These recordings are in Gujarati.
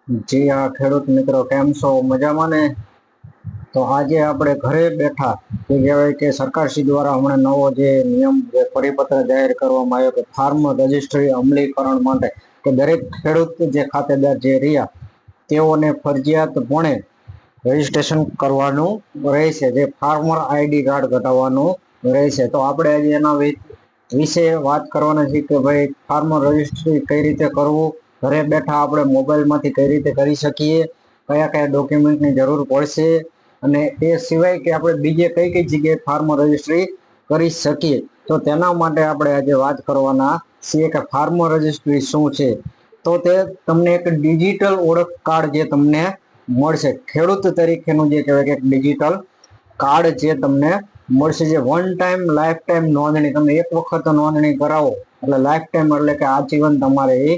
જી હા, ખેડૂત મિત્રો કેમ છો? મજામાં ને? તો આજે આપણે ઘરે બેઠા જે કહેવાય કે સરકારશ્રી દ્વારા હમણાં નવો જે નિયમ જે પરિપત્ર જાહેર કરવામાં આવ્યો કે ફાર્મર રજિસ્ટ્રી અમલીકરણ માટે કે દરેક ખેડૂત જે ખાતેદાર જે રહ્યા તેઓને ફરજિયાતપણે રજીસ્ટ્રેશન કરવાનું રહેશે, જે ફાર્મર આઈડી કાર્ડ કઢાવવાનું રહેશે. તો આપણે આજે એના વિશે વાત કરવાના છે કે ભાઈ ફાર્મર રજિસ્ટ્રી કઈ રીતે કરવું, ઘરે બેઠા આપણે મોબાઈલમાંથી કઈ રીતે કરી શકીએ, કયા કયા ડોક્યુમેન્ટની જરૂર પડશે, અને એ સિવાય કે આપણે બીજે કઈ કઈ જગ્યાએ ફાર્મર રજિસ્ટ્રી કરી શકીએ. તો તેના માટે આપણે આજે વાત કરવાના છીએ કે ફાર્મર રજિસ્ટ્રી શું છે. તો તે તમને એક ડિજિટલ ઓળખ કાર્ડ જે તમને મળશે, ખેડૂત તરીકેનું જે કહેવાય કે ડિજિટલ કાર્ડ જે તમને મળશે, જે વન ટાઈમ લાઈફ ટાઈમ નોંધણી, તમે એક વખત નોંધણી કરાવો એટલે લાઈફ ટાઈમ એટલે કે આજીવન તમારે એ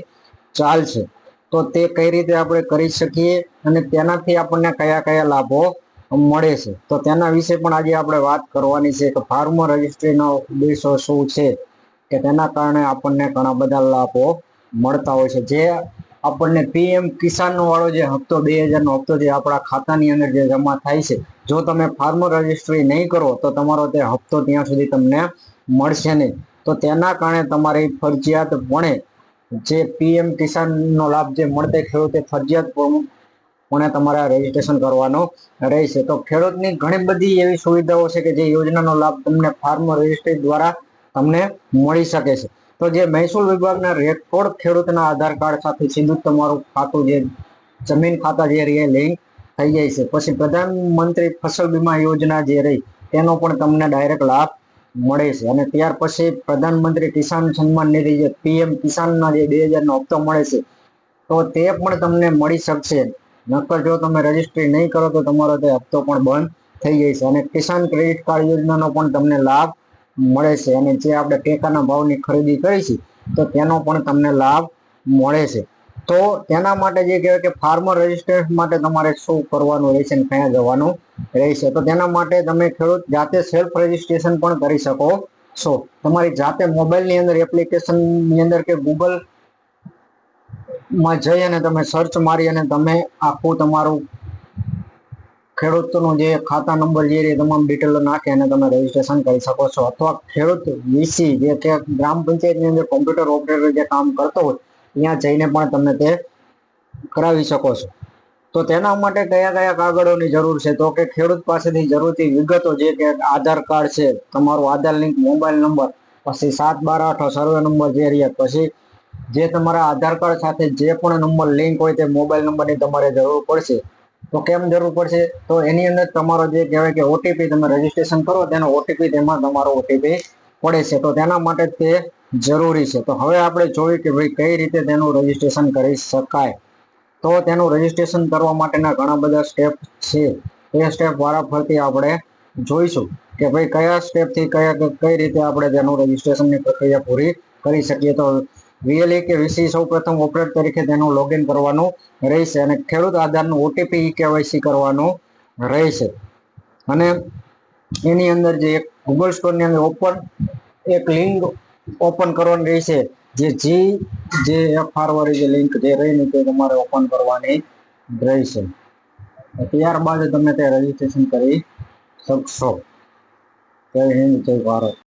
ચાલશે. તો તે કઈ રીતે આપણે કરી શકીએ અને તેનાથી આપણને કયા કયા લાભો મળે છે, તો તેના વિશે પણ આજે આપણે વાત કરવાની છે કે ફાર્મર રજિસ્ટ્રીનો ઉદ્દેશો શું છે, કે તેના કારણે આપણને ઘણા બધા લાભો મળતા હોય છે. જે આપણને પીએમ કિસાન વાળો જે હપ્તો 2000 નો હપ્તો જે આપણા ખાતાની અંદર જે જમા થાય છે, જો તમે ફાર્મર રજિસ્ટ્રી નહીં કરો તો તમારો તે હપ્તો ત્યાં સુધી તમને મળશે નહીં. તો તેના કારણે તમારે ફરજિયાતપણે જે પીએમ કિસાન નો લાભ જે મળતા ખેડૂતે ફરજિયાતપણે તમારે રજીસ્ટ્રેશન કરવાનો રહેશે. તો ખેડૂતની ઘણી બધી એવી સુવિધાઓ છે કે જે યોજનાનો લાભ તમને ફાર્મર રજિસ્ટ્રી દ્વારા તમને મળી શકે છે. તો જે મહેસૂલ વિભાગના રેકોર્ડ ખેડૂતના આધાર કાર્ડ સાથે સીધું તમારું ખાતું જે જમીન ખાતા જે રહી લિંક થઈ જાય છે. પછી પ્રધાનમંત્રી ફસલ બીમા યોજના જે રહી તેનો પણ તમને ડાયરેક્ટ લાભ મળે છે. અને ત્યાર પછી પ્રધાનમંત્રી કિસાન સન્માન નિધિ જે પીએમ કિસાનના જે 2000 નો હપ્તો મળે છે, તો તે પણ તમને મળી શકશે. નકર જો તમે રજીસ્ટ્રી નહીં કરો તો તમારો તે હપ્તો પણ બંધ થઈ જાય છે. અને કિસાન ક્રેડિટ કાર્ડ યોજનાનો પણ તમને લાભ મળે છે. અને જે આપણે ટેકાના ભાવની ખરીદી કરી છે તો તેનો પણ તમને લાભ મળે છે. તો તેના માટે જે કહેવાય કે ફાર્મર રજિસ્ટ્રેશન માટે તમારે શું કરવાનું રહેશે અને ક્યાં જવાનું રહેશે, તો તેના માટે તમે ખેડૂત જાતે સેલ્ફ રજિસ્ટ્રેશન પણ કરી શકો છો. તમારી જાતે મોબાઈલની અંદર એપ્લિકેશનની અંદર કે ગૂગલ માં જઈ અને તમે સર્ચ મારી અને તમે આખું તમારું ખેડૂતનું જે ખાતા નંબર જે તમામ ડિટેલો નાખી અને તમે રજીસ્ટ્રેશન કરી શકો છો. અથવા ખેડૂત વીસી જે કે ગ્રામ પંચાયતની અંદર કોમ્પ્યુટર ઓપરેટર જે કામ કરતો હોય ત્યાં જઈને પણ તમે તે કરાવી શકો છો. તો તેના માટે કયા કયા કાગળોની જરૂર છે, તો કે ખેડૂત પાસેથી જરૂરથી વિગતો જે કે આધાર કાર્ડ છે, તમારું આધાર લિંક મોબાઈલ નંબર, પછી 7/12 સર્વે નંબર જે રહ્યા, પછી જે તમારા આધાર કાર્ડ સાથે જે પણ નંબર લિંક હોય તે મોબાઈલ નંબરની તમારે જરૂર પડશે. તો કેમ જરૂર પડશે, તો એની અંદર તમારો જે કહેવાય કે ઓટીપી તમે રજીસ્ટ્રેશન કરો તેનો ઓટીપી તેમાં તમારો ઓટીપી પડે છે. તો તેના માટે તે જરૂરી છે. તો હવે આપણે જોયું કે ભાઈ કઈ રીતે તેનું રજીસ્ટ્રેશન કરી શકાય. તો તેનું રજીસ્ટ્રેશન કરવા માટેના ઘણા બધા સ્ટેપ છે. એ સ્ટેપ વારાફરતી આપણે જોઈશું કે ભાઈ કયા સ્ટેપથી કઈ રીતે આપણે તેનું રજીસ્ટ્રેશનની પ્રક્રિયા પૂરી કરી શકીએ. તો વીએલઈ કે વીસી સૌ પ્રથમ ઓપરેટર તરીકે તેનું લોગિન કરવાનું રહેશે અને ખેડૂત આધારનું ઓટીપી કેવાયસી કરવાનું રહેશે. અને એની અંદર જે એક ગૂગલ સ્ટોરની અંદર એક લિંક ઓપન કરવાની રહેશે, જે એફઆર વાળી જે લિંક જે રહીને તે તમારે ઓપન કરવાની રહેશે. ત્યારબાદ તમે તે રજીસ્ટ્રેશન કરી શકશો. જય હિન્દ, જય ભારત.